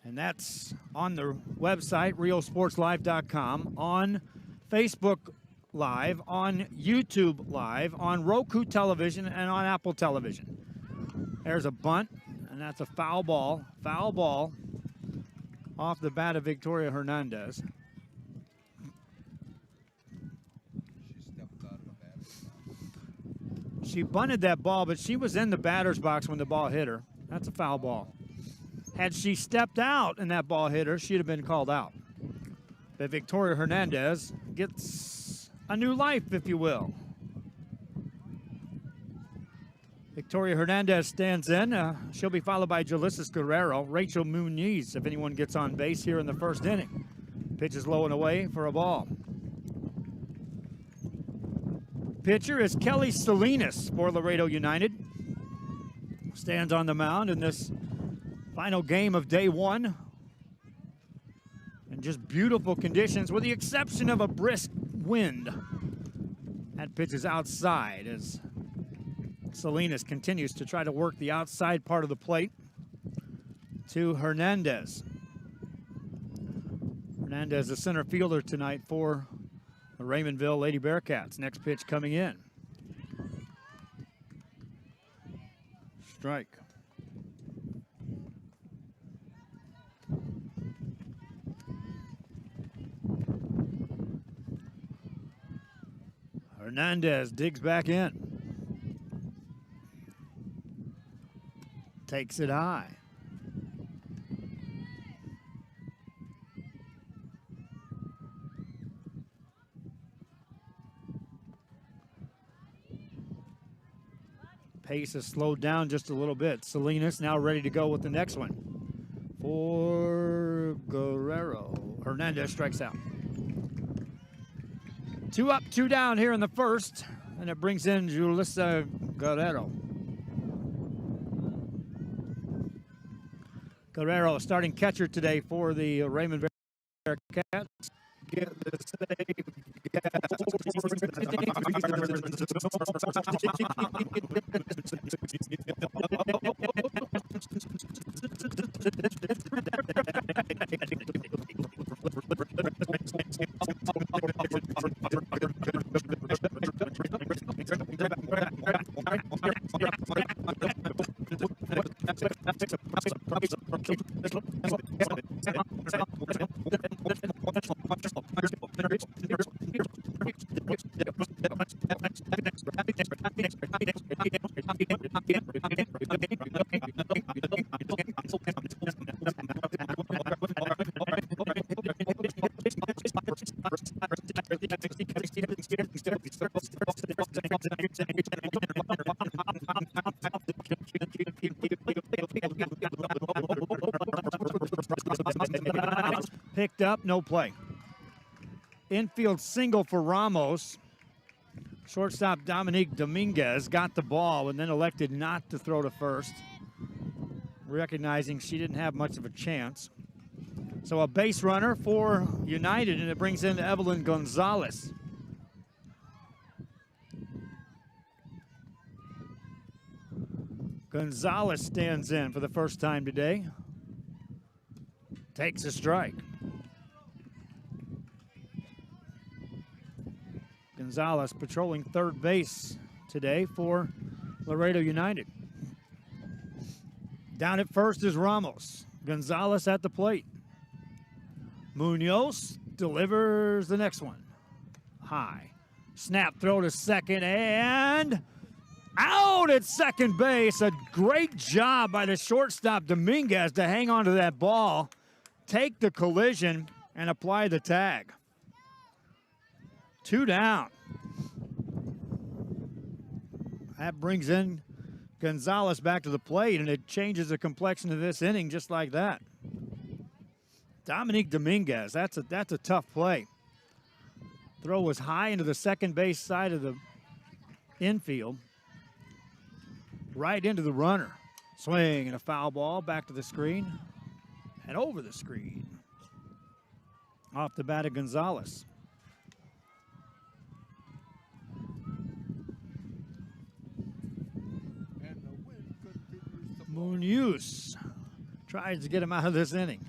And that's on the website, RioSportsLive.com, on Facebook Live, on YouTube Live, on Roku television, and on Apple television. There's a bunt, and that's a foul ball. Foul ball off the bat of Victoria Hernandez. She bunted that ball, but she was in the batter's box when the ball hit her. That's a foul ball. Had she stepped out and that ball hit her, she'd have been called out. But Victoria Hernandez gets a new life, if you will. Victoria Hernandez stands in. She'll be followed by Julissa Guerrero. Rachel Muniz, if anyone gets on base here in the first inning. Pitch is low and away for a ball. Pitcher is Kelly Salinas for Laredo United. Stands on the mound in this final game of day one. And just beautiful conditions with the exception of a brisk wind. That pitch is outside as Salinas continues to try to work the outside part of the plate to Hernandez. Hernandez, the center fielder tonight for the Raymondville Lady Bearcats. Next pitch coming in. Strike. Hernandez digs back in. Takes it high. Pace has slowed down just a little bit. Salinas now ready to go with the next one. For Guerrero. Hernandez strikes out. 2 up, 2 down here in the first. And it brings in Julissa Guerrero. Guerrero, starting catcher today for the Raymond Bearcats. Picked up, no play. Infield single for Ramos. Shortstop Dominique Dominguez got the ball and then elected not to throw to first, recognizing she didn't have much of a chance. So a base runner for United, and it brings in Evelyn Gonzalez. Gonzalez stands in for the first time today. Takes a strike. Gonzalez patrolling third base today for Laredo United. Down at first is Ramos. Gonzalez at the plate. Munoz delivers the next one. High. Snap throw to second and out at second base. A great job by the shortstop Dominguez to hang on to that ball, take the collision, and apply the tag. 2 down. That brings in Gonzalez back to the plate, and it changes the complexion of this inning just like that. Dominique Dominguez, that's a tough play. Throw was high into the second base side of the infield, right into the runner. Swing and a foul ball back to the screen and over the screen. Off the bat of Gonzalez. Munoz tries to get him out of this inning.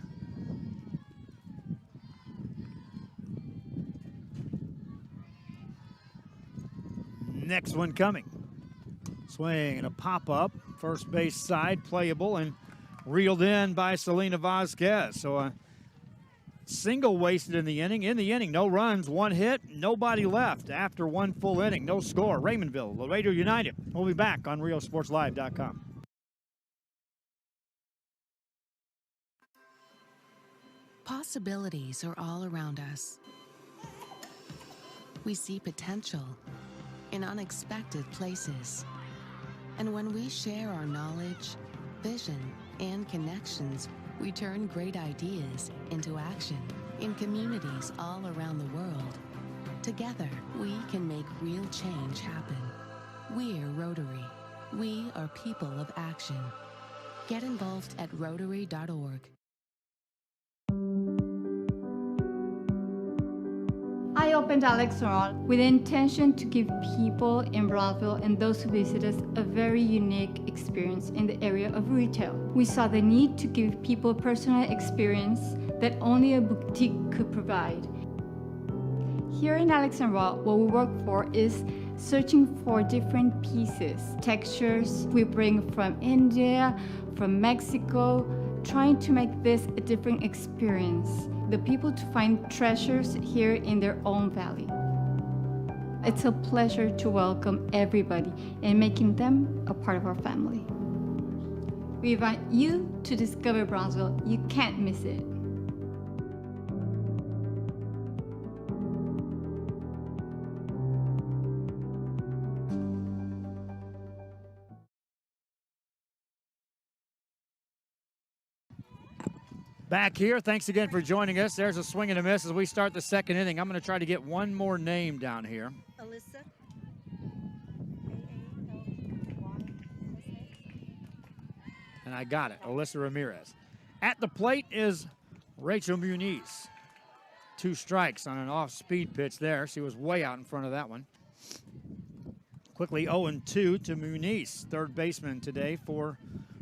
Next one coming. Swing and a pop-up. First base side, playable and reeled in by Selena Vasquez. So a single wasted in the inning. In the inning, no runs, one hit, nobody left after one full inning. No score. Raymondville, Laredo United. We'll be back on RioSportsLive.com. Possibilities are all around us. We see potential in unexpected places. And when we share our knowledge, vision, and connections, we turn great ideas into action in communities all around the world. Together, we can make real change happen. We're Rotary. We are people of action. Get involved at Rotary.org. I opened Alex Ron with the intention to give people in Brownsville and those who visit us a very unique experience in the area of retail. We saw the need to give people personal experience that only a boutique could provide. Here in Alex and Raw, what we work for is searching for different pieces, textures we bring from India, from Mexico, trying to make this a different experience. The people to find treasures here in their own valley. It's a pleasure to welcome everybody and making them a part of our family. We invite you to discover Brownsville. You can't miss it. Back here, thanks again for joining us. There's a swing and a miss as we start the second inning. I'm going to try to get one more name down here. Alyssa. And I got it, Alyssa Ramirez. At the plate is Rachel Muniz. 2 strikes on an off-speed pitch there. She was way out in front of that one. Quickly 0-2 to Muniz, third baseman today for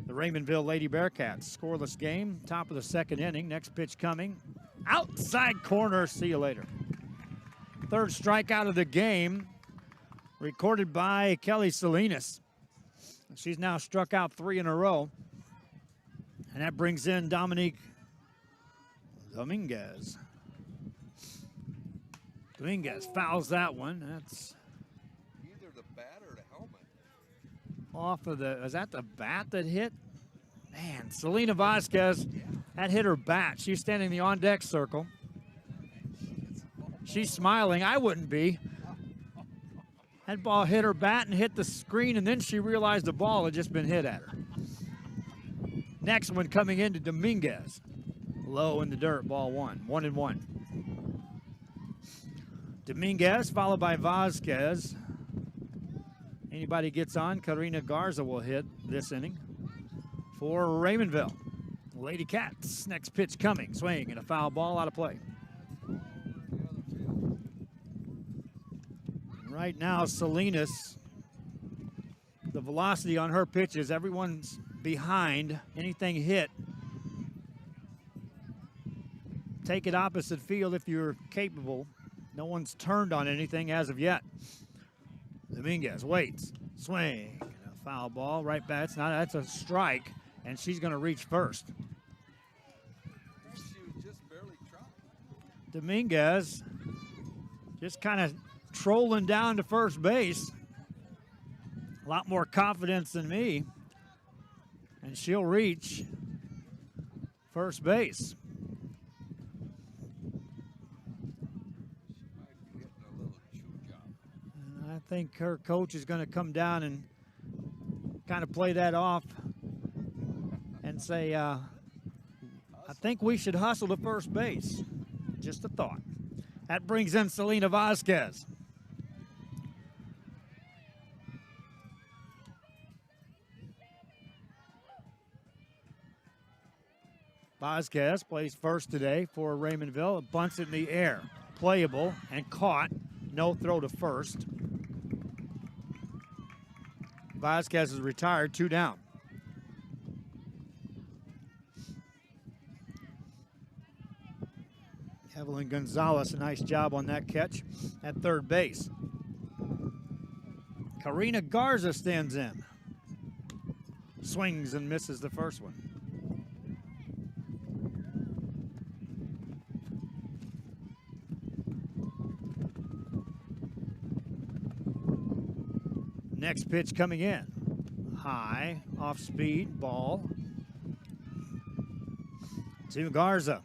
the Raymondville Lady Bearcats. Scoreless game, top of the second inning. Next pitch coming. Outside corner, see you later. Third strikeout of the game, recorded by Kelly Salinas. She's now struck out 3 in a row. And that brings in Dominique Dominguez. Dominguez fouls that one. That's either the bat or the helmet. off of the, is that the bat that hit? Man, Selena Vasquez, that hit her bat. She's standing in the on-deck circle. She's smiling. I wouldn't be. That ball hit her bat and hit the screen, and then she realized the ball had just been hit at her. Next one coming into Dominguez. Low in the dirt, ball 1. 1-1. Dominguez followed by Vasquez. Anybody gets on, Karina Garza will hit this inning for Raymondville. Lady Cats, next pitch coming. Swing and a foul ball out of play. Right now, Salinas, the velocity on her pitches, everyone's behind. Anything hit, take it opposite field if you're capable. No one's turned on anything as of yet. Dominguez waits, swing, and a foul ball right back. That's a strike, and she's going to reach first. She was just barely trying. Dominguez just kind of trolling down to first base. A lot more confidence than me. And she'll reach first base. And I think her coach is going to come down and kind of play that off and say, I think we should hustle to first base. Just a thought. That brings in Selena Vasquez. Vasquez plays first today for Raymondville. It bunts it in the air. Playable and caught. No throw to first. Vasquez is retired, 2 down. Evelyn Gonzalez, a nice job on that catch at third base. Karina Garza stands in. Swings and misses the first one. Next pitch coming in. High, off speed, ball. To Garza.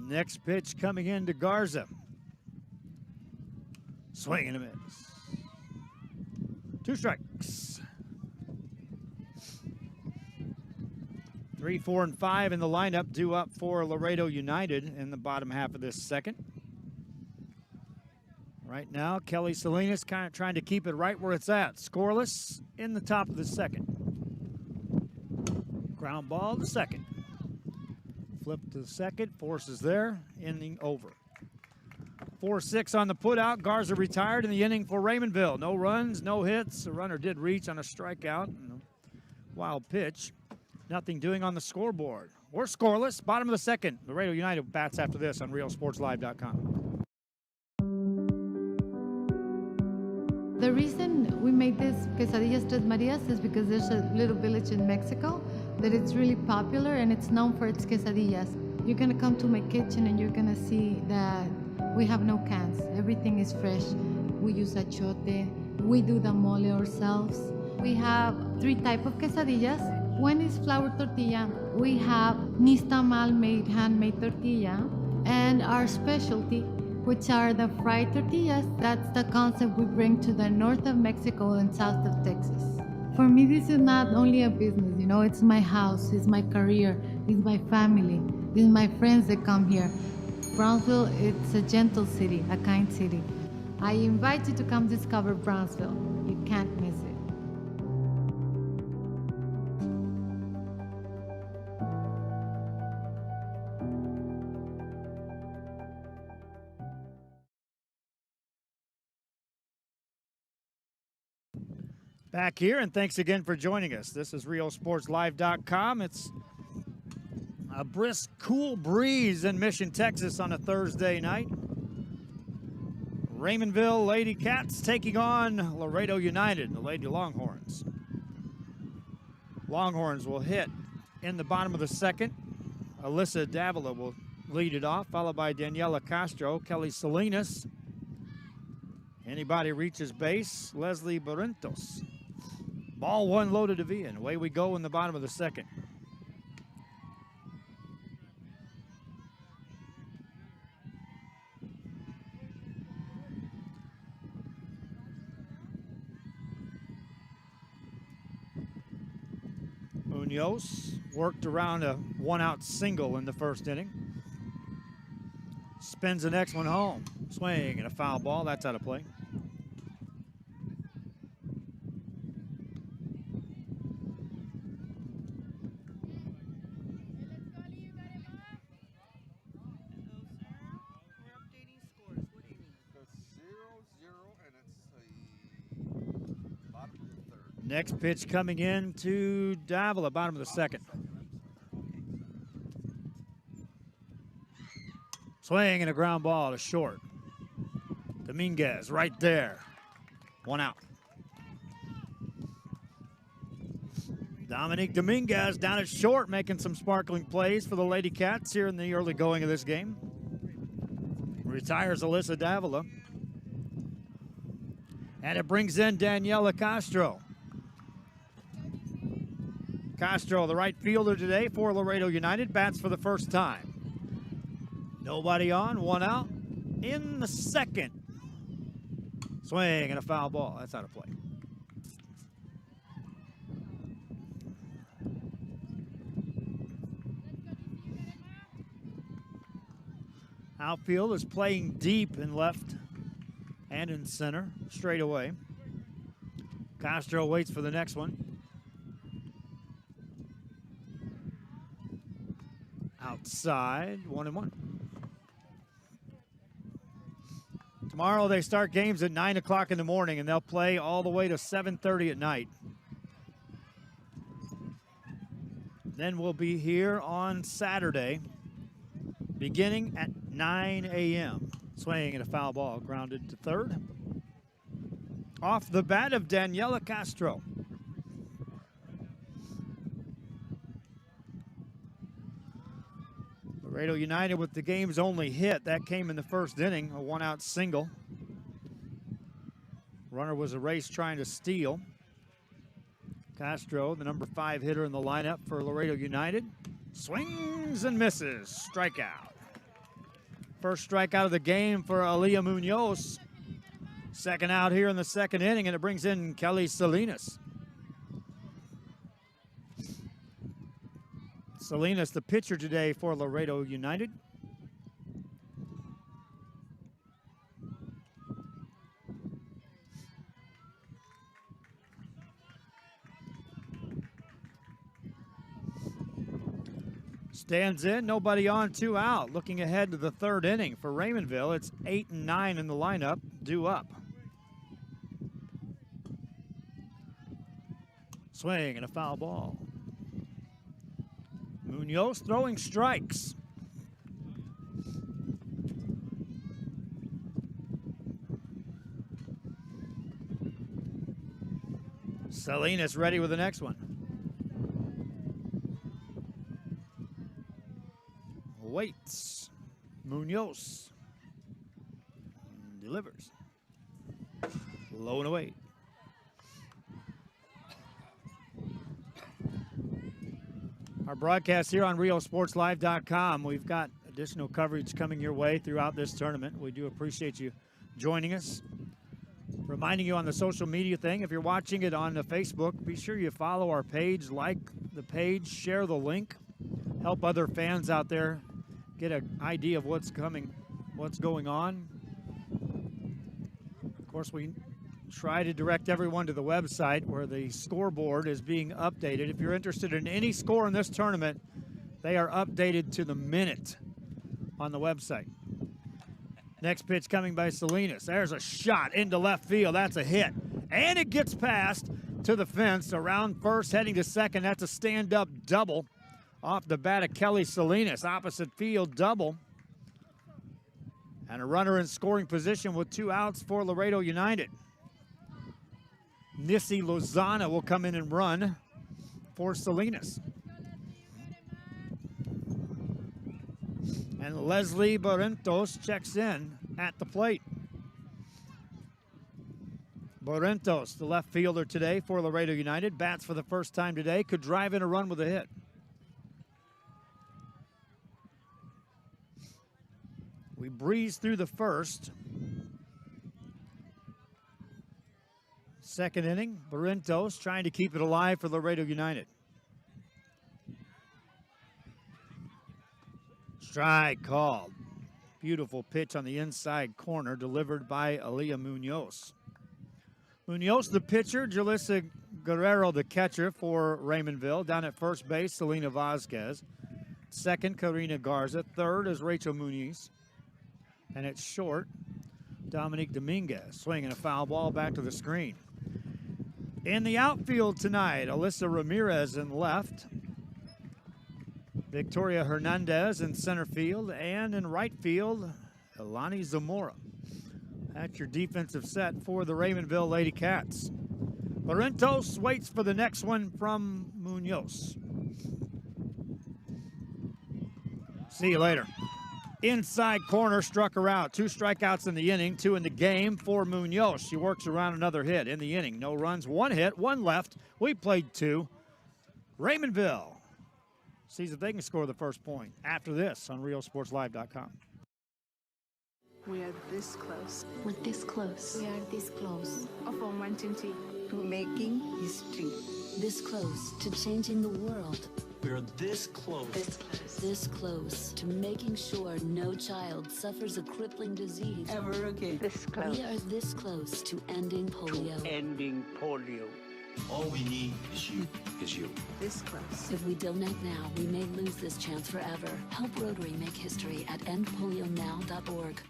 Next pitch coming in to Garza. Swing and a miss. 2 strikes. 3, 4, and 5 in the lineup, due up for Laredo United in the bottom half of this second. Right now, Kelly Salinas kind of trying to keep it right where it's at. Scoreless in the top of the second. Ground ball to second. Flip to the second, forces there, inning over. 4-6 on the putout. Garza retired in the inning for Raymondville. No runs, no hits. The runner did reach on a strikeout and a wild pitch. Nothing doing on the scoreboard. We're scoreless. Bottom of the second. Laredo United bats after this on RealSportsLive.com. The reason we made this quesadillas Tres Marias is because there's a little village in Mexico that it's really popular and it's known for its quesadillas. You're gonna come to my kitchen and you're gonna see that we have no cans. Everything is fresh. We use achote. We do the mole ourselves. We have 3 types of quesadillas. One is flour tortilla. We have nixtamal made handmade tortilla, and our specialty, which are the fried tortillas. That's the concept we bring to the north of Mexico and south of Texas. For me, this is not only a business, you know, it's my house, it's my career, it's my family, it's my friends that come here. Brownsville, it's a gentle city, a kind city. I invite you to come discover Brownsville. You can't miss it. Back here, and thanks again for joining us. This is RealSportsLive.com. It's a brisk, cool breeze in Mission, Texas on a Thursday night. Raymondville Lady Cats taking on Laredo United, the Lady Longhorns. Longhorns will hit in the bottom of the second. Alyssa Davila will lead it off, followed by Daniela Castro, Kelly Salinas. Anybody reaches base, Leslie Barrientos. Ball 1 loaded to V, and away we go in the bottom of the second. Munoz worked around a 1-out single in the first inning. Spins the next one home. Swing and a foul ball. That's out of play. Next pitch coming in to Davila, bottom of the second. Swing and a ground ball to short. Dominguez right there. 1 out. Dominique Dominguez down at short, making some sparkling plays for the Lady Cats here in the early going of this game. Retires Alyssa Davila. And it brings in Daniela Castro. Castro, the right fielder today for Laredo United, bats for the first time. Nobody on, 1 out in the second. Swing and a foul ball. That's out of play. Outfield is playing deep in left and in center, straight away. Castro waits for the next one. Outside, 1-1. Tomorrow they start games at 9 o'clock in the morning, and they'll play all the way to 7:30 at night. Then we'll be here on Saturday beginning at 9 a.m. Swinging and a foul ball, grounded to third. Off the bat of Daniela Castro. Laredo United with the game's only hit. That came in the first inning, a one-out single. Runner was erased trying to steal. Castro, the number 5 hitter in the lineup for Laredo United, swings and misses. Strikeout. First strikeout of the game for Aaliyah Munoz. Second out here in the second inning, and it brings in Kelly Salinas. Salinas, the pitcher today for Laredo United. Stands in, nobody on, 2 out. Looking ahead to the third inning for Raymondville. It's 8 and 9 in the lineup, due up. Swing and a foul ball. Munoz throwing strikes. Salinas ready with the next one. Waits. Munoz delivers. Low and away. Our broadcast here on RioSportsLive.com. We've got additional coverage coming your way throughout this tournament. We do appreciate you joining us. Reminding you on the social media thing, if you're watching it on the Facebook, be sure you follow our page, like the page, share the link, help other fans out there get an idea of what's coming, what's going on. Of course, we try to direct everyone to the website where the scoreboard is being updated. If you're interested in any score in this tournament, they are updated to the minute on the website. Next pitch coming by Salinas. There's a shot into left field. That's a hit. And it gets past to the fence around first, heading to second. That's a stand-up double off the bat of Kelly Salinas. Opposite field double. And a runner in scoring position with 2 outs for Laredo United. Nissy Lozana will come in and run for Salinas. And Leslie Barrientos checks in at the plate. Barrientos, the left fielder today for Laredo United, bats for the first time today, could drive in a run with a hit. We breeze through the first. Second inning, Barrientos trying to keep it alive for Laredo United. Strike called. Beautiful pitch on the inside corner delivered by Aaliyah Munoz. Munoz, the pitcher, Jalissa Guerrero, the catcher for Raymondville. Down at first base, Selena Vasquez. Second, Karina Garza. Third is Rachel Muniz. And it's short, Dominique Dominguez. Swinging a foul ball back to the screen. In the outfield tonight, Alyssa Ramirez in left. Victoria Hernandez in center field. And in right field, Elani Zamora. That's your defensive set for the Raymondville Lady Cats. Barrientos waits for the next one from Munoz. See you later. Inside corner, struck her out. 2 strikeouts in the inning, 2 in the game for Munoz. She works around another hit in the inning. No runs, 1 hit, 1 left. We played 2. Raymondville sees if they can score the first point after this on RioSportsLive.com. We are this close. We're this close. We are this close Of wanting to to making history. This close to changing the world. We're this close. This close to making sure no child suffers a crippling disease. Ever again. this close. We are this close to ending polio. Ending polio. All we need is you. This close. If we donate now, we may lose this chance forever. Help Rotary make history at endpolionow.org.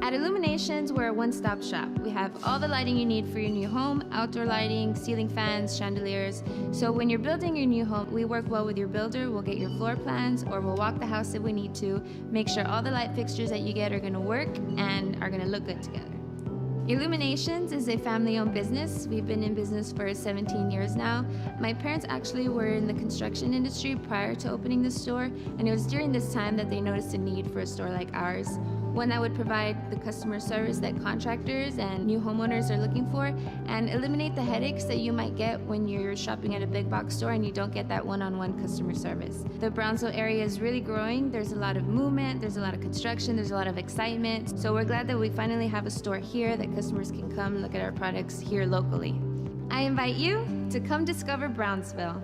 At Illuminations, we're a one-stop shop. We have all the lighting you need for your new home, outdoor lighting, ceiling fans, chandeliers. So when you're building your new home, we work well with your builder. We'll get your floor plans, or we'll walk the house if we need to, make sure all the light fixtures that you get are gonna work and are gonna look good together. Illuminations is a family-owned business. We've been in business for 17 years now. My parents actually were in the construction industry prior to opening the store, and it was during this time that they noticed a need for a store like ours, one that would provide the customer service that contractors and new homeowners are looking for, and eliminate the headaches that you might get when you're shopping at a big box store and you don't get that one-on-one customer service. The Brownsville area is really growing. There's a lot of movement, there's a lot of construction, there's a lot of excitement. So we're glad that we finally have a store here that customers can come look at our products here locally. I invite you to come discover Brownsville.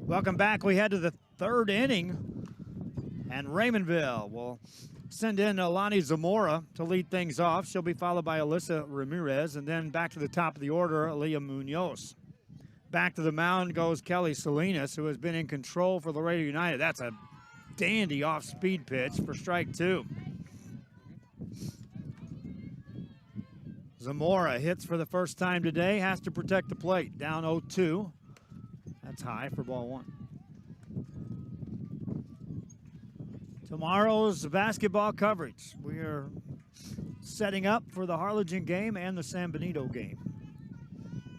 Welcome back. We head to the third inning, and Raymondville will send in Alani Zamora to lead things off. She'll be followed by Alyssa Ramirez, and then back to the top of the order, Aaliyah Munoz. Back to the mound goes Kelly Salinas, who has been in control for Laredo United. That's a dandy off-speed pitch for strike two. Zamora hits for the first time today, has to protect the plate. Down 0-2. That's high for ball one. Tomorrow's basketball coverage. We are setting up for the Harlingen game and the San Benito game,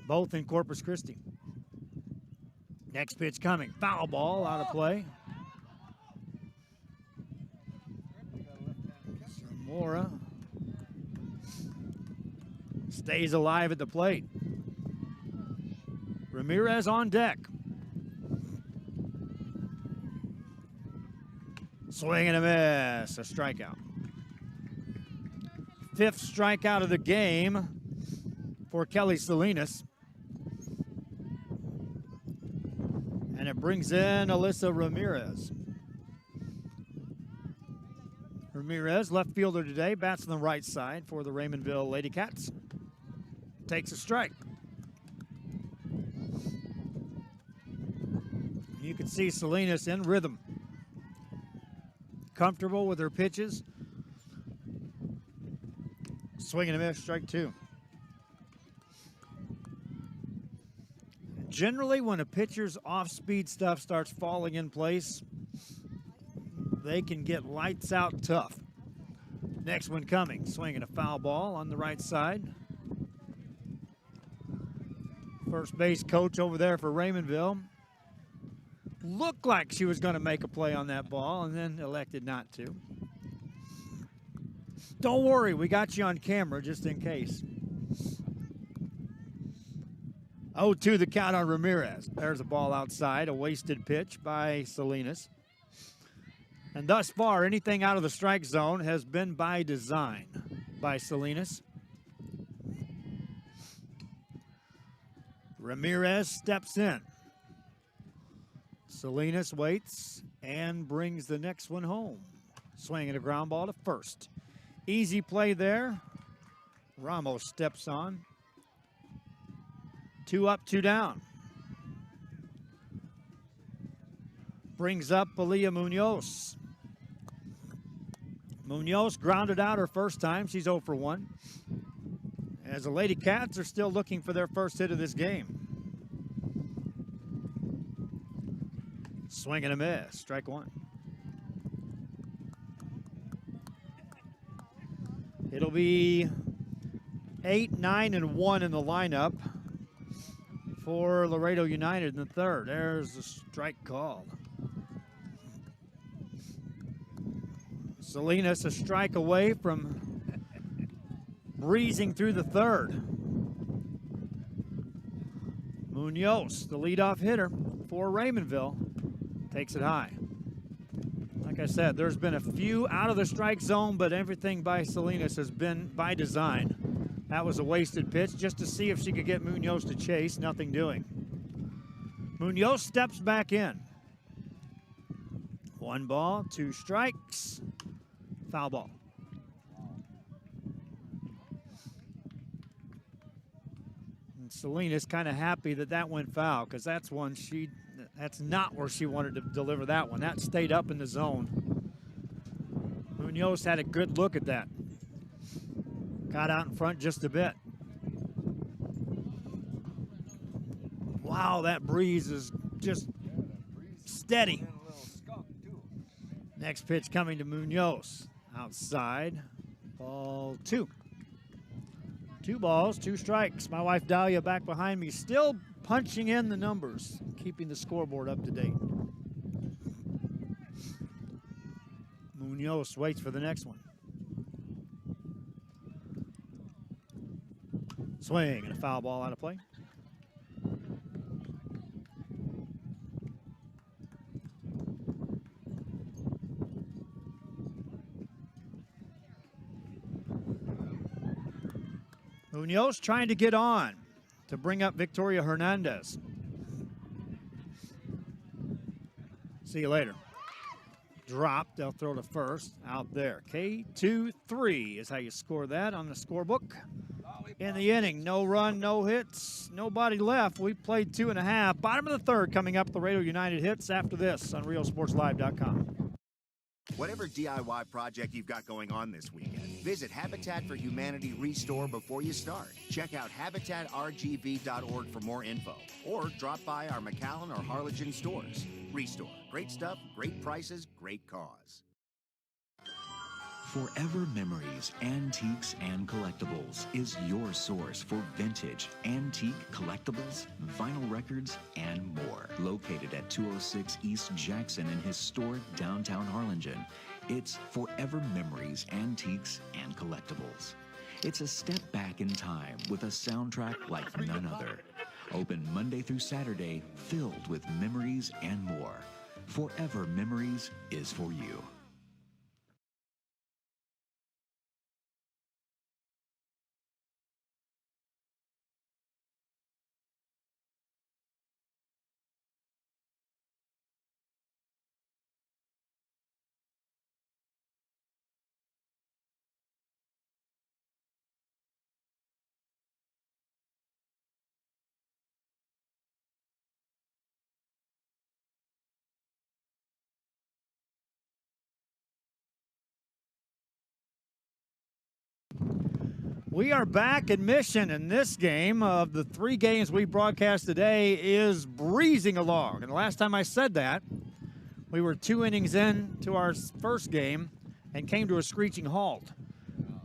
both in Corpus Christi. Next pitch coming. Foul ball out of play. Zamora stays alive at the plate. Ramirez on deck. Swing and a miss, a strikeout. Fifth strikeout of the game for Kelly Salinas. And it brings in Alyssa Ramirez. Ramirez, left fielder today, bats on the right side for the Raymondville Lady Cats. Takes a strike. You can see Salinas in rhythm. Comfortable with her pitches. Swing and a miss, strike two. Generally, when a pitcher's off-speed stuff starts falling in place, they can get lights out tough. Next one coming, swinging a foul ball on the right side. First base coach over there for Raymondville looked like she was going to make a play on that ball and then elected not to. Don't worry, we got you on camera just in case. 0-2 the count on Ramirez. There's a ball outside, a wasted pitch by Salinas. And thus far, anything out of the strike zone has been by design by Salinas. Ramirez steps in. Salinas waits and brings the next one home. Swinging a ground ball to first. Easy play there. Ramos steps on. 2 up, 2 down. Brings up Aaliyah Munoz. Munoz grounded out her first time. She's 0 for 1. As the Lady Cats are still looking for their first hit of this game. Swing and a miss, strike one. It'll be 8, 9, and 1 in the lineup for Laredo United in the third. There's the strike call. Salinas a strike away from breezing through the third. Munoz, the leadoff hitter for Raymondville, takes it high. Like I said, there's been a few out of the strike zone, but everything by Salinas has been by design. That was a wasted pitch just to see if she could get Munoz to chase, nothing doing. Munoz steps back in. 1 ball, 2 strikes, foul ball. And Selena's kind of happy that that went foul, because that's not where she wanted to deliver that one. That stayed up in the zone. Munoz had a good look at that. Got out in front just a bit. Wow, that breeze is just steady. Next pitch coming to Munoz. Outside, ball 2. 2 balls, 2 strikes. My wife Dahlia back behind me, still punching in the numbers, keeping the scoreboard up to date. Munoz waits for the next one. Swing and a foul ball out of play. Munoz trying to get on to bring up Victoria Hernandez. See you later. Drop, they'll throw to first, out there. K2-3 is how you score that on the scorebook. In the inning, no run, no hits, nobody left. We played 2.5. Bottom of the third coming up, the Laredo United hits after this on RealSportsLive.com. Whatever DIY project you've got going on this weekend, visit Habitat for Humanity Restore before you start. Check out habitatrgv.org for more info, or drop by our McAllen or Harlingen stores. Restore. Great stuff, great prices, great cause. Forever Memories, Antiques and Collectibles is your source for vintage, antique collectibles, vinyl records, and more. Located at 206 East Jackson in historic downtown Harlingen, it's Forever Memories, Antiques and Collectibles. It's a step back in time with a soundtrack like none other. Open Monday through Saturday, filled with memories and more. Forever Memories is for you. We are back in Mission, and this game of the 3 games we broadcast today is breezing along. And the last time I said that, we were 2 innings in to our first game and came to a screeching halt.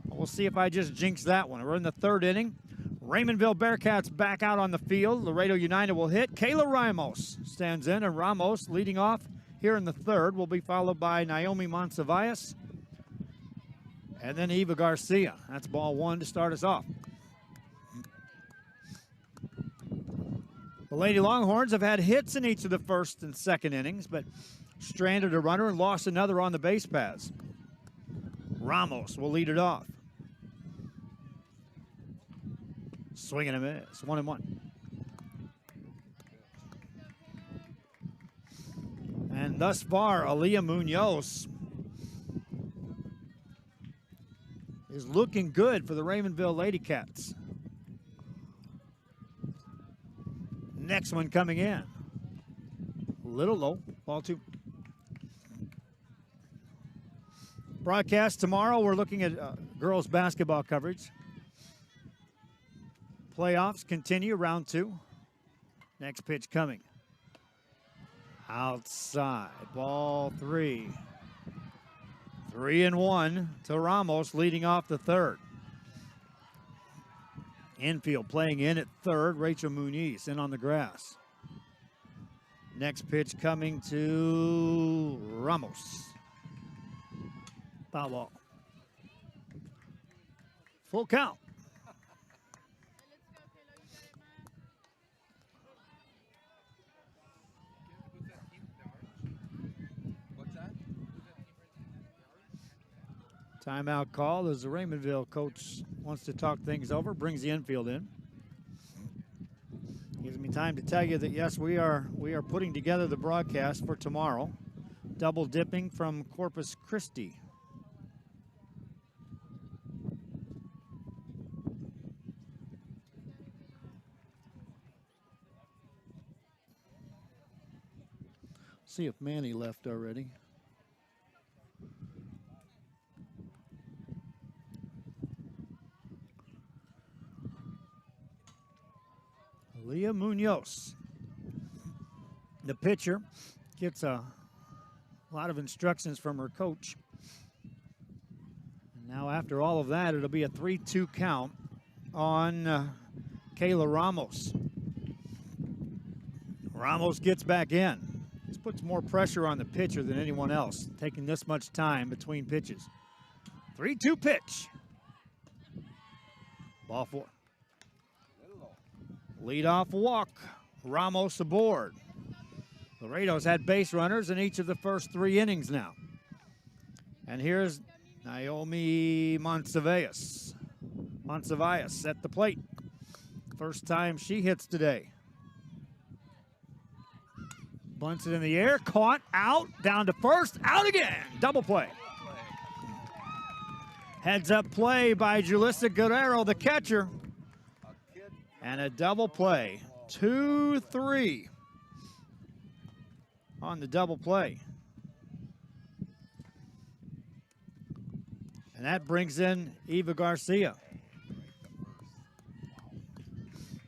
We'll see if I just jinx that one. We're in the 3rd inning. Raymondville Bearcats back out on the field. Laredo United will hit. Kayla Ramos stands in, and Ramos leading off here in the 3rd will be followed by Naomi Monsivais. And then Eva Garcia. That's ball 1 to start us off. The Lady Longhorns have had hits in each of the 1st and 2nd innings, but stranded a runner and lost another on the base paths. Ramos will lead it off. Swing and a miss. 1-1. And thus far, Aaliyah Munoz is looking good for the Raymondville Lady Cats. Next one coming in. A little low, ball 2. Broadcast tomorrow, we're looking at girls basketball coverage. Playoffs continue, round 2. Next pitch coming. Outside, ball 3. 3-1 to Ramos, leading off the 3rd. Infield playing in at 3rd, Rachel Muniz in on the grass. Next pitch coming to Ramos. Foul ball. Full count. Timeout call as the Raymondville coach wants to talk things over, brings the infield in. Gives me time to tell you that, yes, we are putting together the broadcast for tomorrow. Double dipping from Corpus Christi. See if Manny left already. Leah Munoz, the pitcher, gets a lot of instructions from her coach. And now after all of that, it'll be a 3-2 count on Kayla Ramos. Ramos gets back in. This puts more pressure on the pitcher than anyone else, taking this much time between pitches. 3-2 pitch. Ball 4. Leadoff walk. Ramos aboard. Laredo's had base runners in each of the first 3 innings now. And here's Naomi Monsivais. Monsivais at the plate. First time she hits today. Bunts it in the air, caught, out, down to first, out again. Double play. Heads up play by Julissa Guerrero, the catcher. And a double play. 2-3 on the double play. And that brings in Eva Garcia.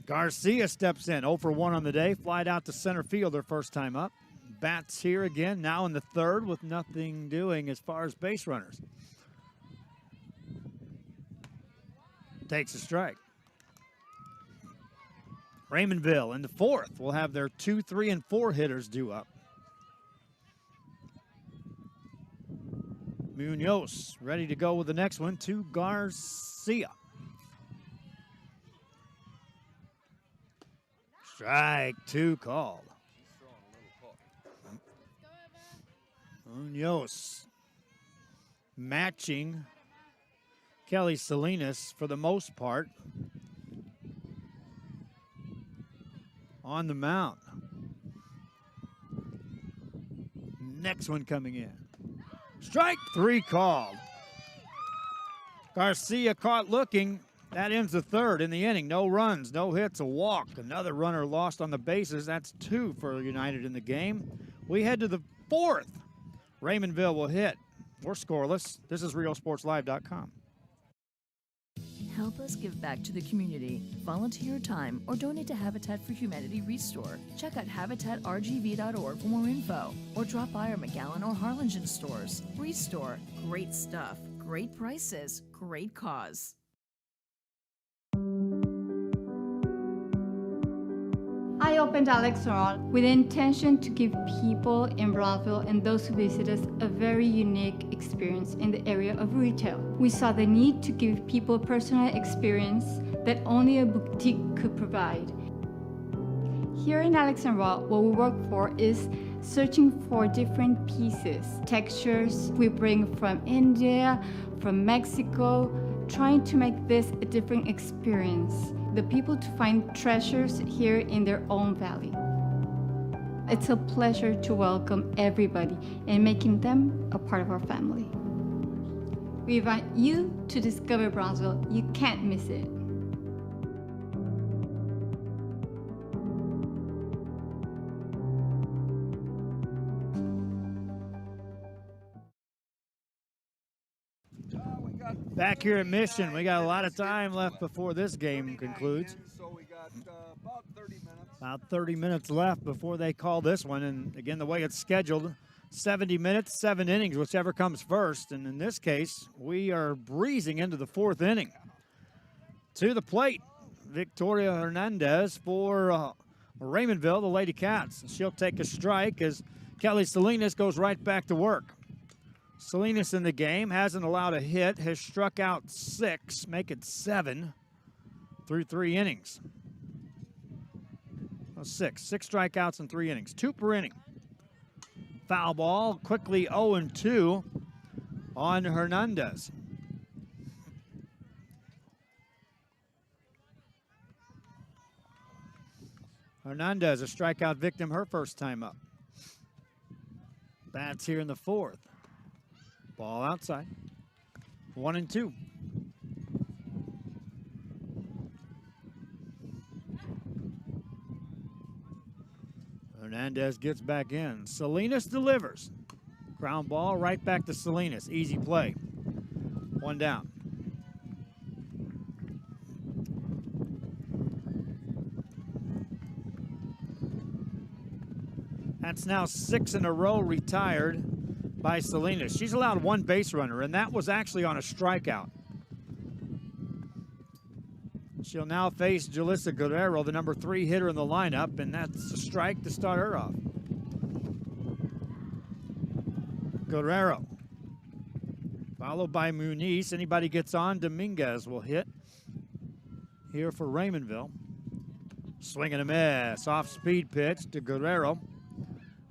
Garcia steps in, 0 for 1 on the day, flied out to center field her first time up. Bats here again, now in the 3rd with nothing doing as far as base runners. Takes a strike. Raymondville in the 4th will have their 2, 3, and 4 hitters due up. Munoz ready to go with the next one to Garcia. Strike 2 called. Munoz matching Kelly Salinas for the most part on the mound. Next one coming in. Strike 3 called. Garcia caught looking. That ends the 3rd in the inning. No runs, no hits, a walk. Another runner lost on the bases. That's 2 for United in the game. We head to the 4th. Raymondville will hit. We're scoreless. This is RealSportsLive.com. Help us give back to the community. Volunteer your time or donate to Habitat for Humanity Restore. Check out habitatrgv.org for more info or drop by our McAllen or Harlingen stores. Restore. Great stuff. Great prices. Great cause. I opened Alex Restaurant with the intention to give people in Brownsville and those who visit us a very unique experience in the area of retail. We saw the need to give people a personal experience that only a boutique could provide. Here in Alex and Raw, what we work for is searching for different pieces, textures we bring from India, from Mexico, trying to make this a different experience. The people to find treasures here in their own valley. It's a pleasure to welcome everybody and making them a part of our family. We invite you to discover Brownsville. You can't miss it. Back here at Mission, we got a lot of time left before this game concludes. So we got about 30 minutes. About 30 minutes left before they call this one. And again, the way it's scheduled, 70 minutes, 7 innings, whichever comes first. And in this case, we are breezing into the 4th inning. To the plate, Victoria Hernandez for Raymondville, the Lady Cats. She'll take a strike as Kelly Salinas goes right back to work. Salinas in the game, hasn't allowed a hit, has struck out 6, make it 7 through 3 innings. Well, 6 strikeouts in 3 innings, 2 per inning. Foul ball, quickly 0-2 on Hernandez. Hernandez, a strikeout victim her first time up. Bats here in the 4th. Ball outside. 1-2. Hernandez gets back in. Salinas delivers. Ground ball right back to Salinas. Easy play. One down. That's now 6 in a row retired by Salinas. She's allowed one base runner, and that was actually on a strikeout. She'll now face Julissa Guerrero, the number 3 hitter in the lineup, and that's a strike to start her off. Guerrero, followed by Muniz. Anybody gets on, Dominguez will hit here for Raymondville. Swing and a miss. Off-speed pitch to Guerrero,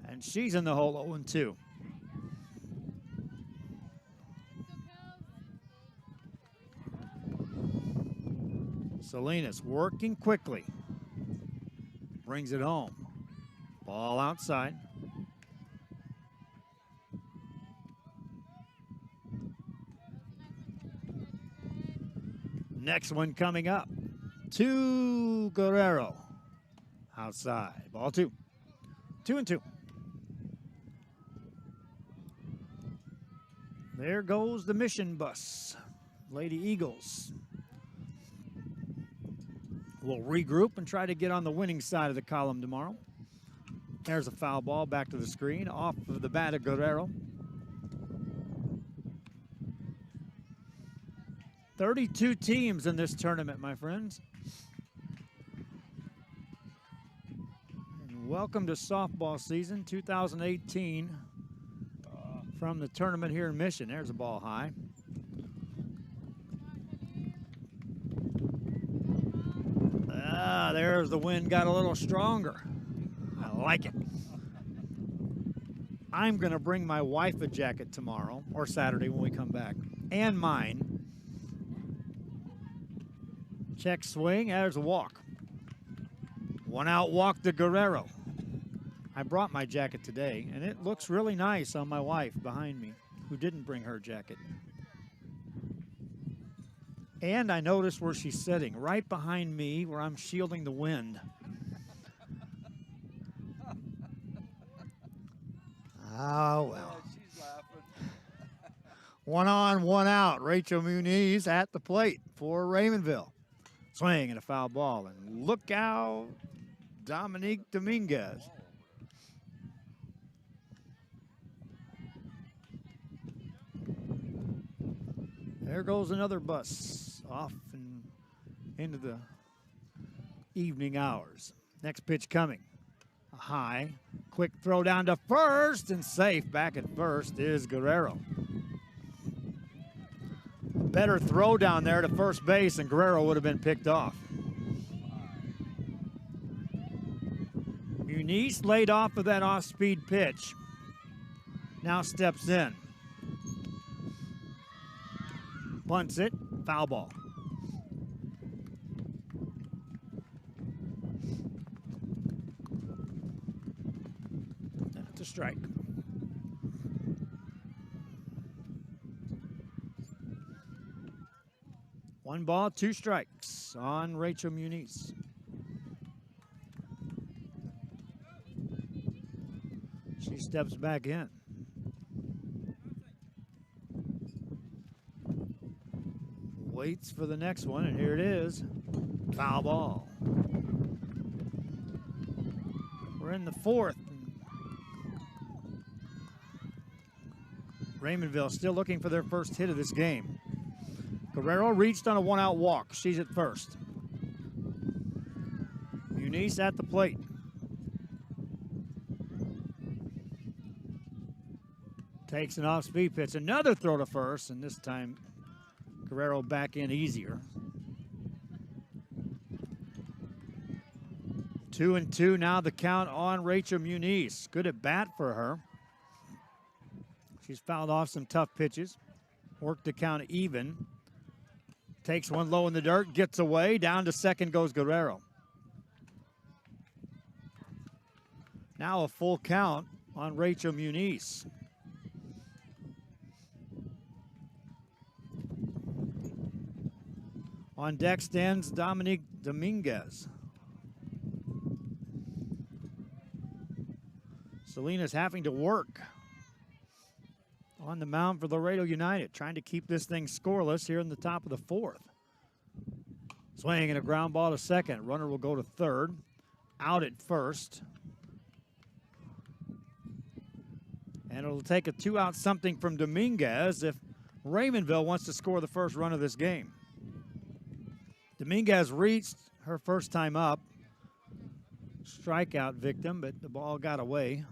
and she's in the hole 0-2. Salinas working quickly. Brings it home. Ball outside. Next one coming up. To Guerrero. Outside. Ball 2. 2-2. There goes the mission bus. Lady Eagles will regroup and try to get on the winning side of the column tomorrow. There's a foul ball back to the screen, off of the bat of Guerrero. 32 teams in this tournament, my friends. And welcome to softball season 2018 from the tournament here in Mission. There's a ball high. There's the wind got a little stronger. I like it. I'm going to bring my wife a jacket tomorrow or Saturday when we come back, and mine. Check swing. There's a walk. 1 out walk to Guerrero. I brought my jacket today, and it looks really nice on my wife behind me, who didn't bring her jacket. And I noticed where she's sitting, right behind me, where I'm shielding the wind. Oh, well. She's laughing. 1 on, 1 out. Rachel Muniz at the plate for Raymondville. Swing and a foul ball. And look out, Dominique Dominguez. There goes another bus off and into the evening hours. Next pitch coming. A high, quick throw down to first, and safe back at first is Guerrero. Better throw down there to first base, and Guerrero would have been picked off. Muniz laid off of that off-speed pitch. Now steps in. Punts it, foul ball. That's a strike. One ball, 2 strikes on Rachel Muniz. She steps back in. Waits for the next one, and here it is. Foul ball. We're in the 4th. Raymondville still looking for their first hit of this game. Guerrero reached on a 1 out walk. She's at first. Muniz at the plate. Takes an off-speed pitch. Another throw to first, and this time Guerrero back in easier. 2-2 now the count on Rachel Muniz. Good at bat for her. She's fouled off some tough pitches. Worked the count even. Takes one low in the dirt, gets away. Down to second goes Guerrero. Now a full count on Rachel Muniz. On deck stands Dominique Dominguez. Salinas having to work on the mound for Laredo United, trying to keep this thing scoreless here in the top of the fourth. Swing and a ground ball to second. Runner will go to third. Out at first. And it'll take a 2-out something from Dominguez if Raymondville wants to score the first run of this game. Dominguez reached her first time up. Strikeout victim, but the ball got away.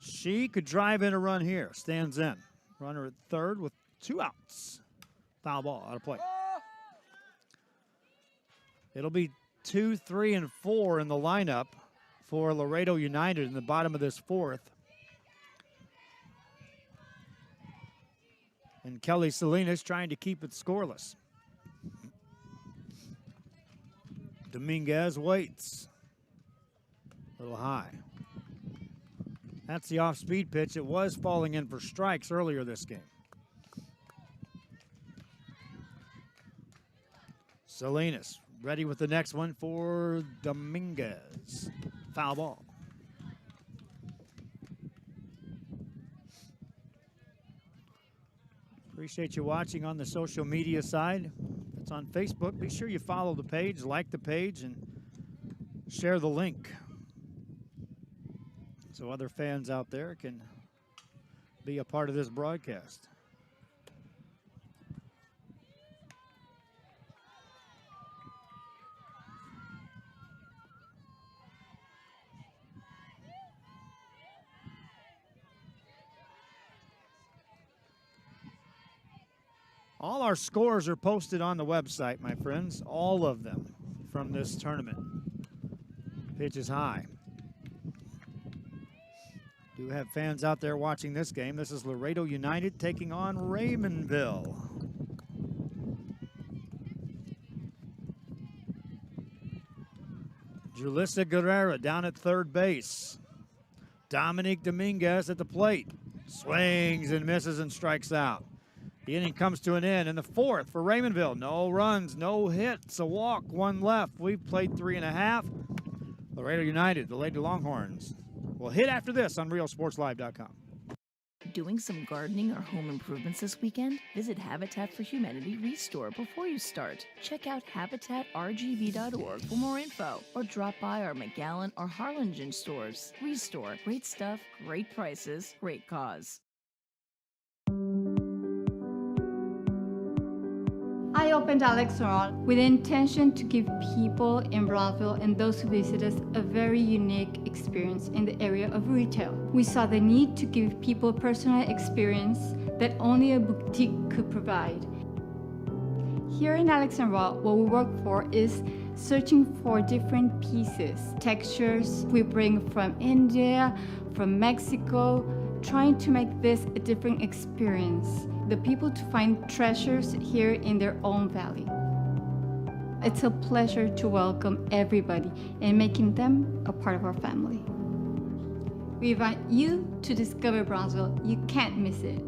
She could drive in a run here. Stands in. Runner at third with 2 outs. Foul ball out of play. It'll be 2, 3, and 4 in the lineup for Laredo United in the bottom of this fourth. And Kelly Salinas trying to keep it scoreless. Dominguez waits. A little high. That's the off-speed pitch. It was falling in for strikes earlier this game. Salinas ready with the next one for Dominguez. Foul ball. Appreciate you watching on the social media side. It's on Facebook. Be sure you follow the page, like the page, and share the link so other fans out there can be a part of this broadcast. All our scores are posted on the website, my friends. All of them from this tournament. Pitch is high. Do have fans out there watching this game. This is Laredo United taking on Raymondville. Julissa Guerrera down at third base. Dominique Dominguez at the plate. Swings and misses and strikes out. The inning comes to an end in the fourth for Raymondville. No runs, no hits, a walk, 1 left. We've played 3.5. Laredo United, the Lady Longhorns, will hit after this on RealSportsLive.com. Doing some gardening or home improvements this weekend? Visit Habitat for Humanity Restore before you start. Check out habitatrgv.org for more info, or drop by our McAllen or Harlingen stores. Restore, great stuff, great prices, great cause. I opened Alex Restaurant with the intention to give people in Brownsville and those who visit us a very unique experience in the area of retail. We saw the need to give people a personal experience that only a boutique could provide. Here in Alex and Raw, what we work for is searching for different pieces, textures we bring from India, from Mexico, trying to make this a different experience. The people to find treasures here in their own valley. It's a pleasure to welcome everybody and making them a part of our family. We invite you to discover Brownsville. You can't miss it.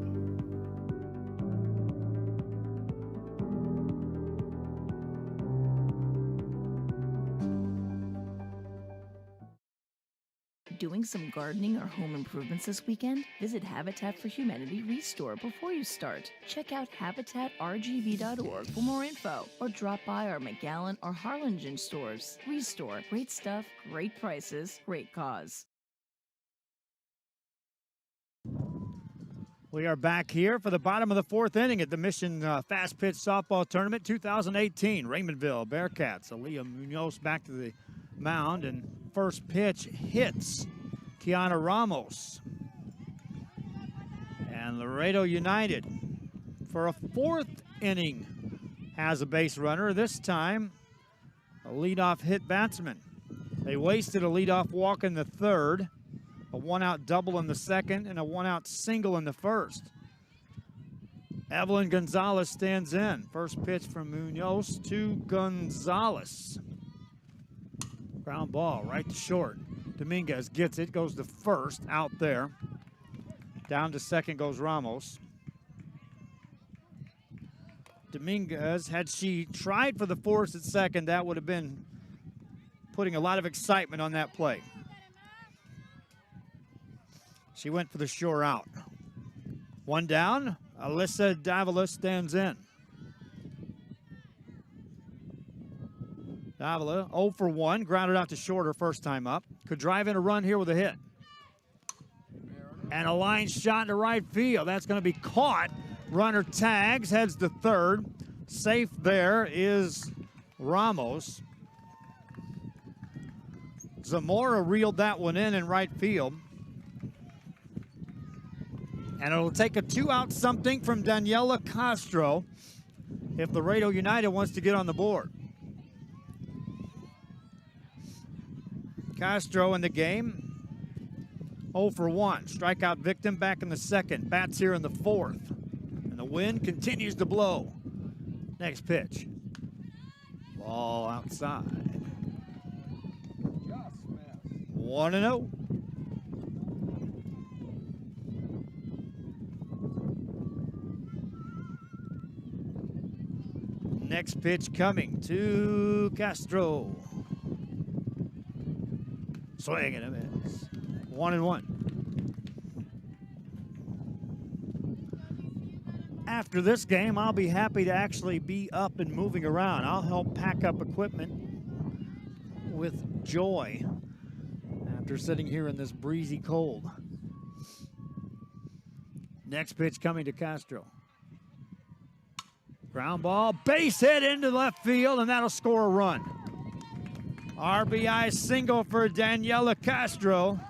Doing some gardening or home improvements this weekend? Visit Habitat for Humanity Restore before you start. Check out habitatrgv.org for more info, or drop by our McAllen or Harlingen stores. Restore, great stuff, great prices, great cause. We are back here for the bottom of the fourth inning at the Mission Fast Pitch Softball Tournament 2018. Raymondville Bearcats. Aaliyah Munoz back to the mound, and first pitch hits Kiana Ramos. And Laredo United, for a fourth inning, has a base runner. This time, a leadoff hit batsman. They wasted a leadoff walk in the third, a 1-out double in the second, and a 1-out single in the first. Evelyn Gonzalez stands in. First pitch from Munoz to Gonzalez. Ground ball right to short. Dominguez gets it, goes to first, out there. Down to second goes Ramos. Dominguez, had she tried for the force at second, that would have been putting a lot of excitement on that play. She went for the sure out. One down. Alyssa Davila stands in. Davila 0 for 1, grounded out to short her first time up. Could drive in a run here with a hit. And a line shot into right field. That's going to be caught. Runner tags, heads to third. Safe there is Ramos. Zamora reeled that one in right field. And it'll take a 2-out something from Daniela Castro if Laredo United wants to get on the board. Castro in the game, 0 for 1. Strikeout victim back in the second. Bats here in the fourth. And the wind continues to blow. Next pitch. Ball outside. 1-0. Next pitch coming to Castro. Swing and a miss. 1-1. After this game, I'll be happy to actually be up and moving around. I'll help pack up equipment with joy after sitting here in this breezy cold. Next pitch coming to Castro. Ground ball, base hit into left field, and that'll score a run. RBI single for Daniela Castro.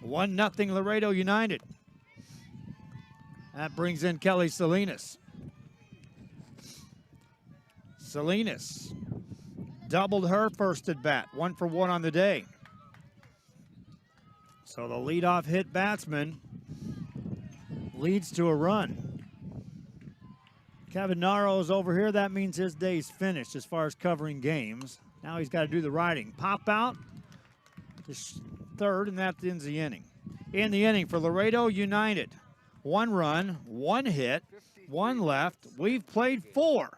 1-0 Laredo United. That brings in Kelly Salinas. Salinas doubled her first at bat, 1 for 1 on the day. So the leadoff hit batsman leads to a run. Kevin Naro's over here. That means his day's finished as far as covering games. Now he's got to do the riding. Pop out to third, and that ends the inning. In the inning for Laredo United, 1 run, 1 hit, 1 left. We've played 4.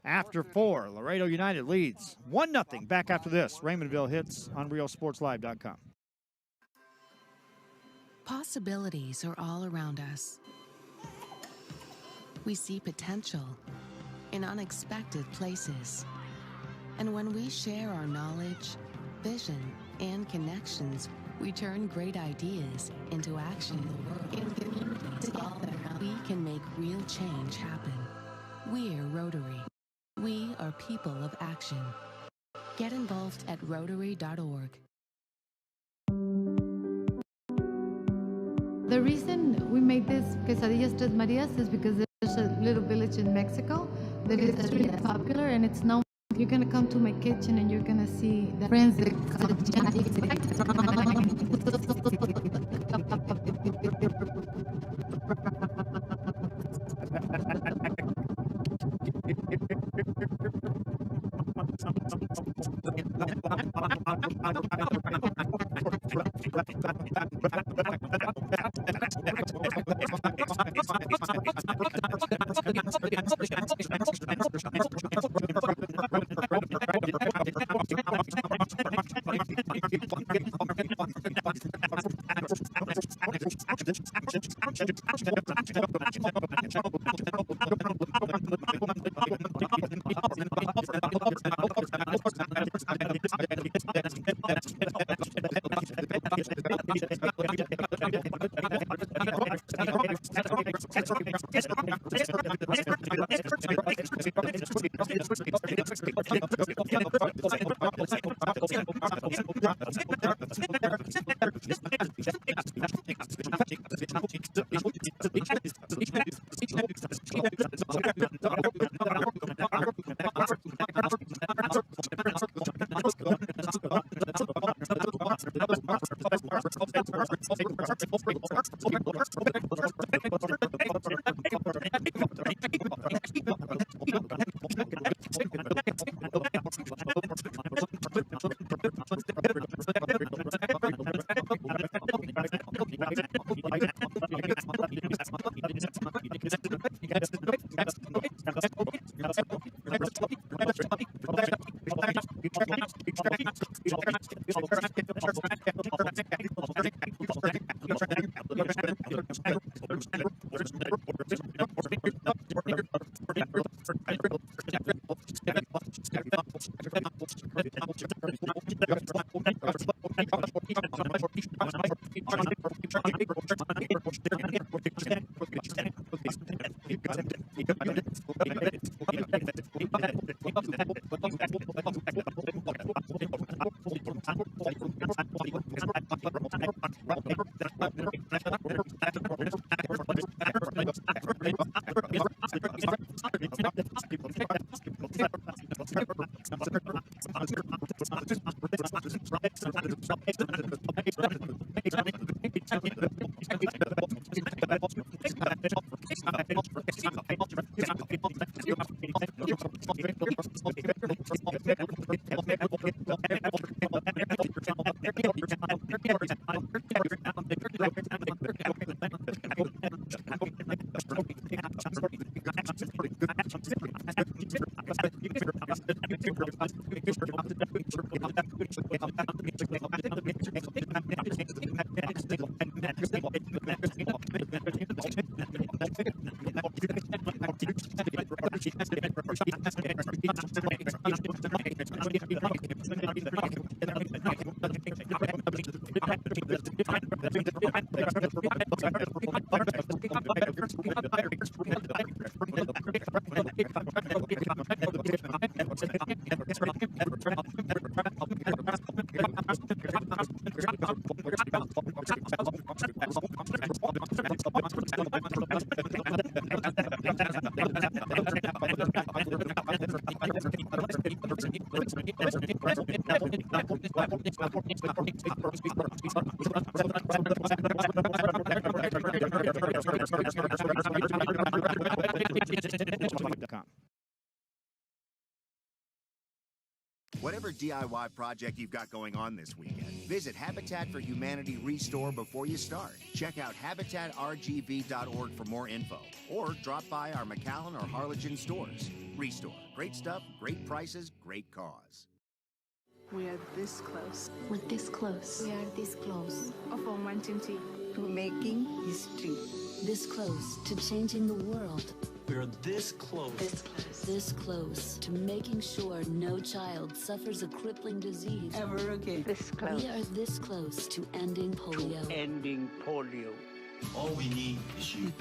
After 4, Laredo United leads 1-0. Back after this. Raymondville hits on RealSportsLive.com. Possibilities are all around us. We see potential in unexpected places. And when we share our knowledge, vision, and connections, we turn great ideas into action. In communities all around, we can make real change happen. We're Rotary. We are people of action. Get involved at Rotary.org. The reason we made this quesadillas Tres Marias is because there's a little village in Mexico that is really popular, and it's known. You're gonna come to my kitchen and you're gonna see the friends that Whatever DIY project you've got going on this weekend, visit Habitat for Humanity Restore before you start. Check out habitatrgv.org for more info, or drop by our McAllen or Harlingen stores. Restore. Great stuff, great prices, great cause. We are this close. We're this close. We are this close Of Wantinti. to making history. This close to changing the world. We're this close. This close to making sure no child suffers a crippling disease. Ever again. This close. We are this close to ending polio. Ending polio. All we need is you.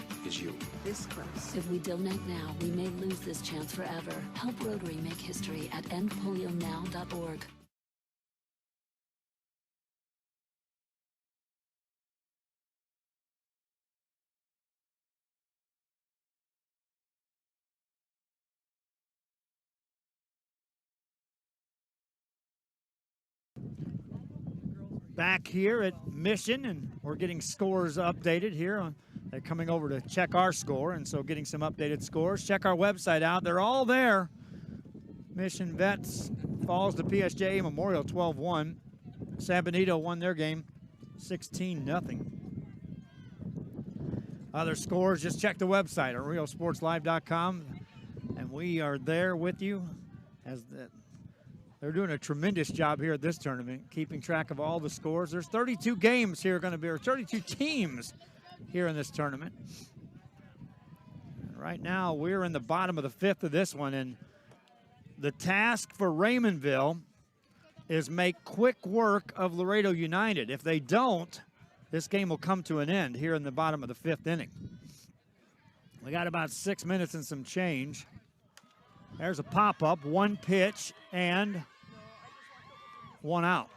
This close. If we donate now, we may lose this chance forever. Help Rotary make history at endpolionow.org. Back here at Mission, and we're getting scores updated here. They're coming over to check our score, and so getting some updated scores. Check our website out. They're all there. Mission Vets falls to PSJ Memorial 12-1. San Benito won their game 16-0. Other scores, just check the website on realsportslive.com, and we are there with you as they're doing a tremendous job here at this tournament, keeping track of all the scores. There's 32 games here going to be, or 32 teams here in this tournament. And right now, we're in the bottom of the fifth of this one, and the task for Raymondville is make quick work of Laredo United. If they don't, this game will come to an end here in the bottom of the fifth inning. We got about 6 minutes and some change. There's a pop-up, one pitch, and one out.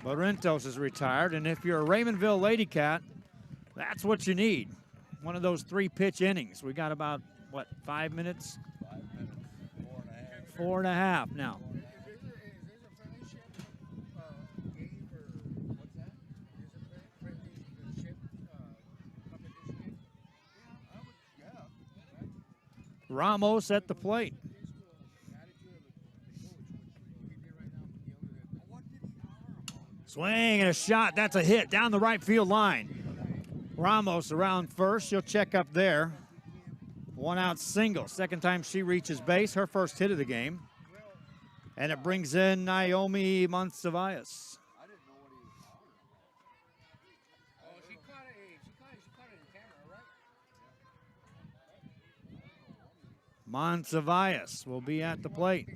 Barrientos is retired, and if you're a Raymondville Lady Cat, that's what you need. One of those 3-pitch innings. We got about, what, 5 minutes? 4.5 now. Ramos at the plate. Swing and a shot. That's a hit down the right field line. Ramos around first. She'll check up there. 1 out single. Second time she reaches base. Her first hit of the game. And it brings in Naomi Monsivais. Monsivais will be at the plate.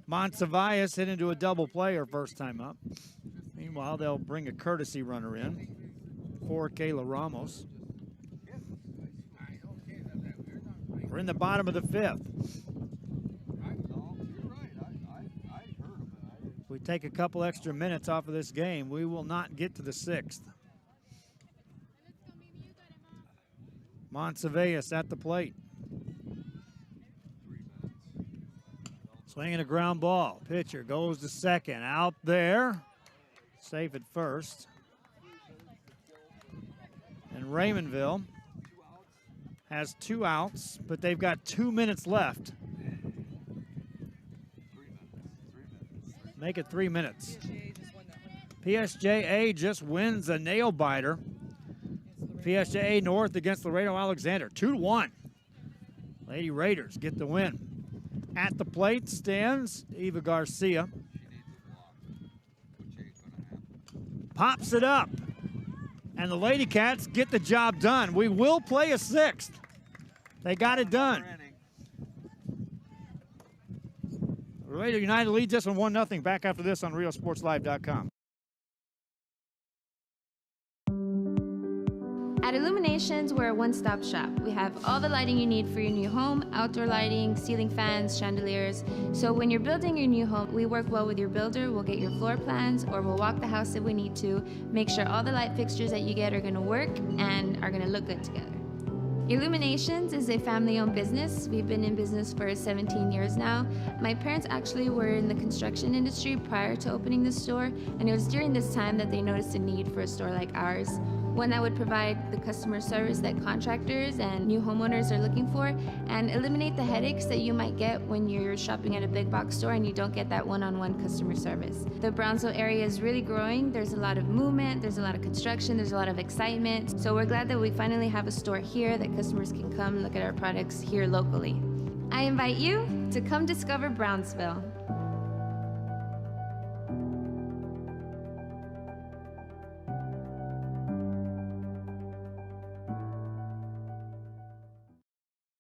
Monsivais hit into a double play her first time up. Meanwhile, they'll bring a courtesy runner in for Kayla Ramos. We're in the bottom of the fifth. If we take a couple extra minutes off of this game, we will not get to the sixth. Monsivais at the plate. Swinging a ground ball. Pitcher goes to second. Out there. Safe at first. And Raymondville has 2 outs, but they've got 2 minutes left. Make it 3 minutes. PSJA just wins a nail biter. PSJA North against Laredo Alexander, 2-1. Lady Raiders get the win. At the plate stands Eva Garcia. Pops it up. And the Lady Cats get the job done. We will play a sixth. They got it done. Laredo United leads this one 1-0. Back after this on RealSportsLive.com. At Illuminations, we're a one-stop shop. We have all the lighting you need for your new home, outdoor lighting, ceiling fans, chandeliers. So when you're building your new home, we work well with your builder. We'll get your floor plans, or we'll walk the house if we need to, make sure all the light fixtures that you get are gonna work and are gonna look good together. Illuminations is a family-owned business. We've been in business for 17 years now. My parents actually were in the construction industry prior to opening the store, and it was during this time that they noticed a need for a store like ours. One that would provide the customer service that contractors and new homeowners are looking for, and eliminate the headaches that you might get when you're shopping at a big box store and you don't get that one-on-one customer service. The Brownsville area is really growing. There's a lot of movement, there's a lot of construction, there's a lot of excitement. So we're glad that we finally have a store here that customers can come and look at our products here locally. I invite you to come discover Brownsville.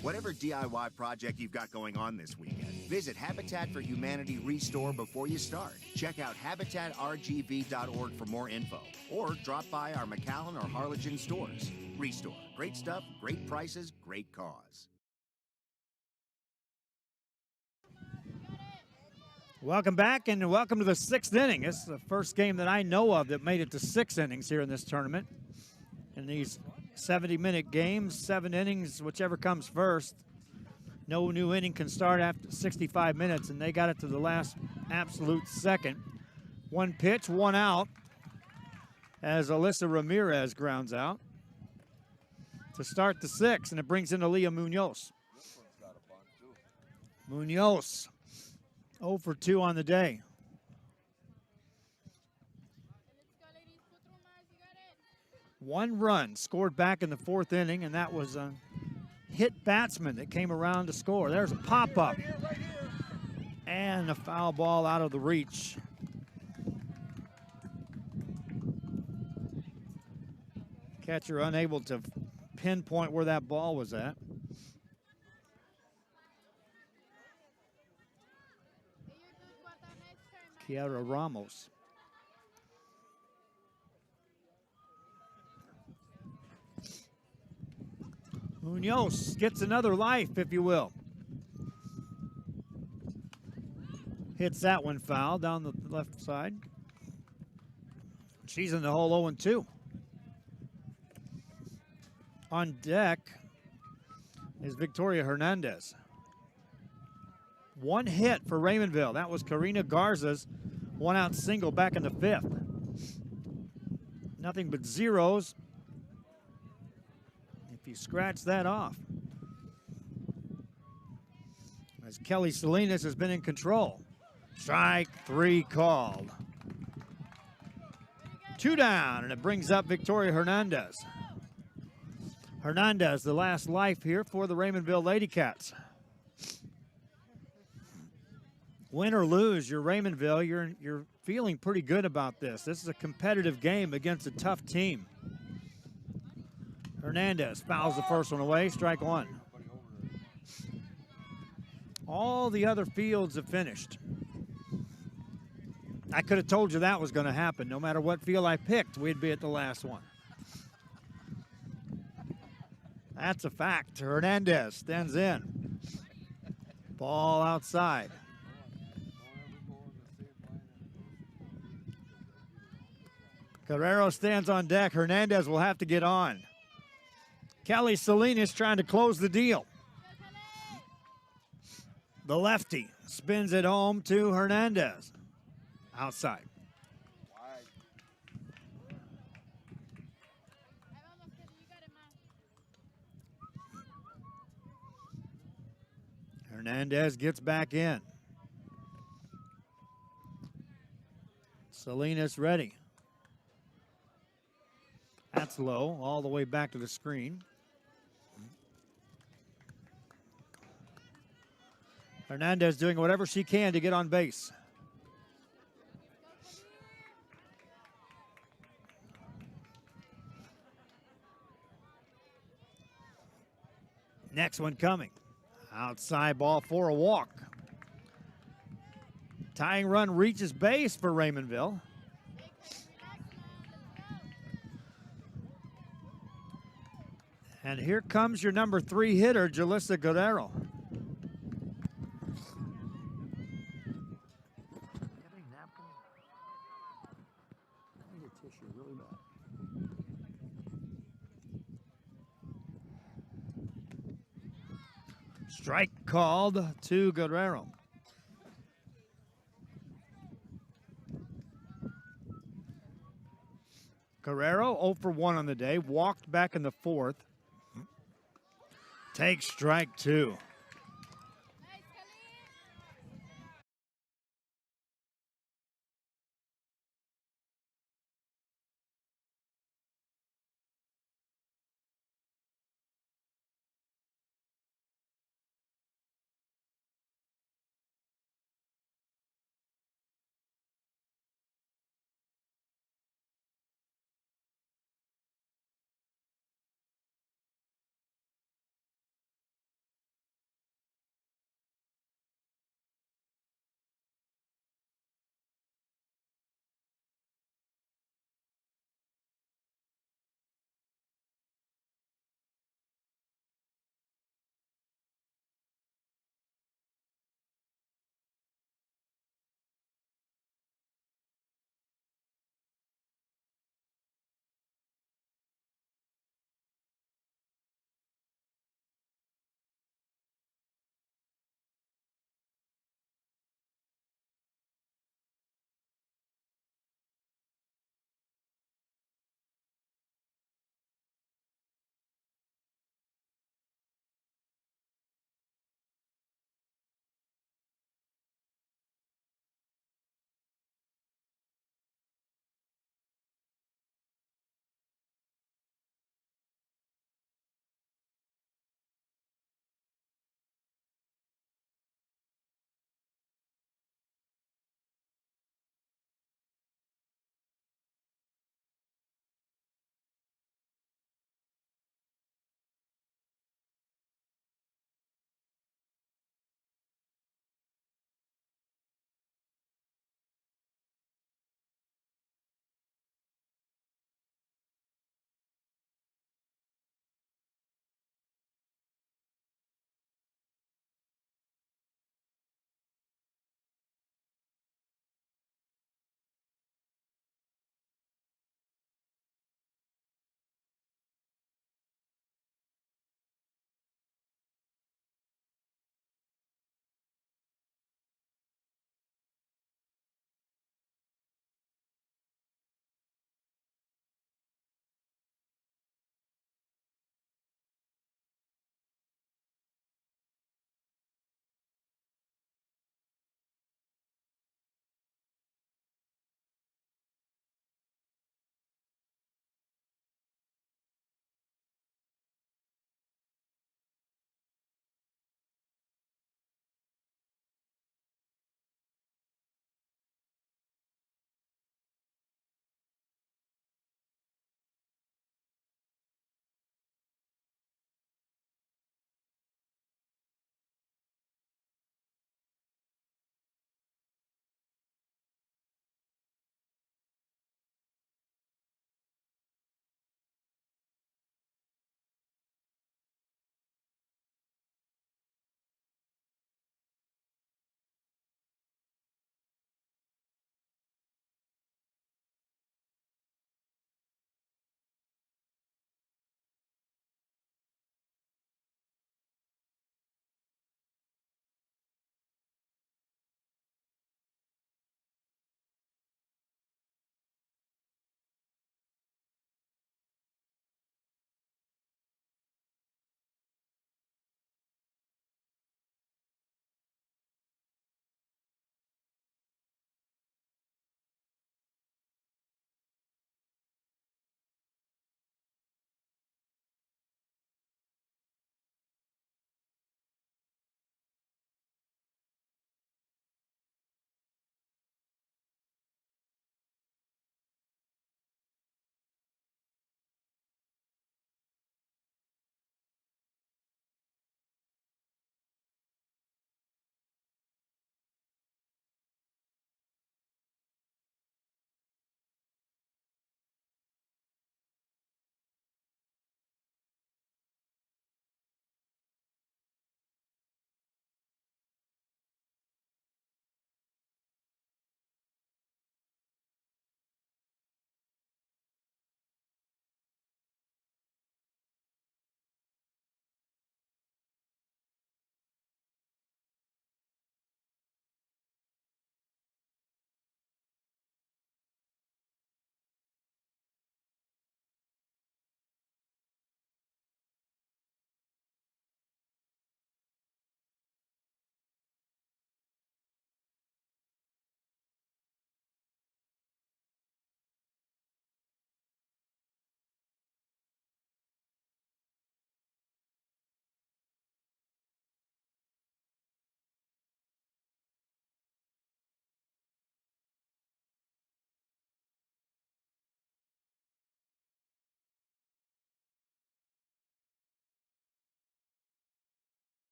Whatever DIY project you've got going on this weekend, visit Habitat for Humanity Restore before you start. Check out habitatrgv.org for more info, or drop by our McAllen or Harlingen stores. Restore. Great stuff, great prices, great cause. Welcome back, and welcome to the 6th inning. This is the first game that I know of that made it to 6 innings here in this tournament. In these 70-minute games, 7 innings, whichever comes first. No new inning can start after 65 minutes, and they got it to the last absolute second. 1 pitch, 1 out, as Alyssa Ramirez grounds out to start the 6th, and it brings in Aaliyah Munoz. Munoz, 0 for 2 on the day. One run scored back in the 4th inning, and that was a hit batsman that came around to score. There's a pop-up. And a foul ball out of the reach. Catcher unable to pinpoint where that ball was at. Kiara Ramos. Munoz gets another life, if you will. Hits that one foul down the left side. She's in the hole 0-2. On deck is Victoria Hernandez. 1 hit for Raymondville. That was Karina Garza's 1-out single back in the 5th. Nothing but zeros. If you scratch that off. As Kelly Salinas has been in control. Strike 3 called. 2 down, and it brings up Victoria Hernandez. Hernandez, the last life here for the Raymondville Lady Cats. Win or lose, you're Raymondville, you're feeling pretty good about this. This is a competitive game against a tough team. Hernandez fouls the first one away, strike one. All the other fields have finished. I could have told you that was going to happen. No matter what field I picked, we'd be at the last one. That's a fact. Hernandez stands in. Ball outside. Guerrero stands on deck. Hernandez will have to get on. Kelly Salinas trying to close the deal. The lefty spins it home to Hernandez. Outside. Hernandez gets back in. Salinas ready. That's low, all the way back to the screen. Hernandez doing whatever she can to get on base. Next one coming. Outside ball for a walk. Tying run reaches base for Raymondville. And here comes your number 3 hitter, Jalissa Guerrero. Strike called to Guerrero. Guerrero 0 for 1 on the day, walked back in the 4th. Takes strike 2.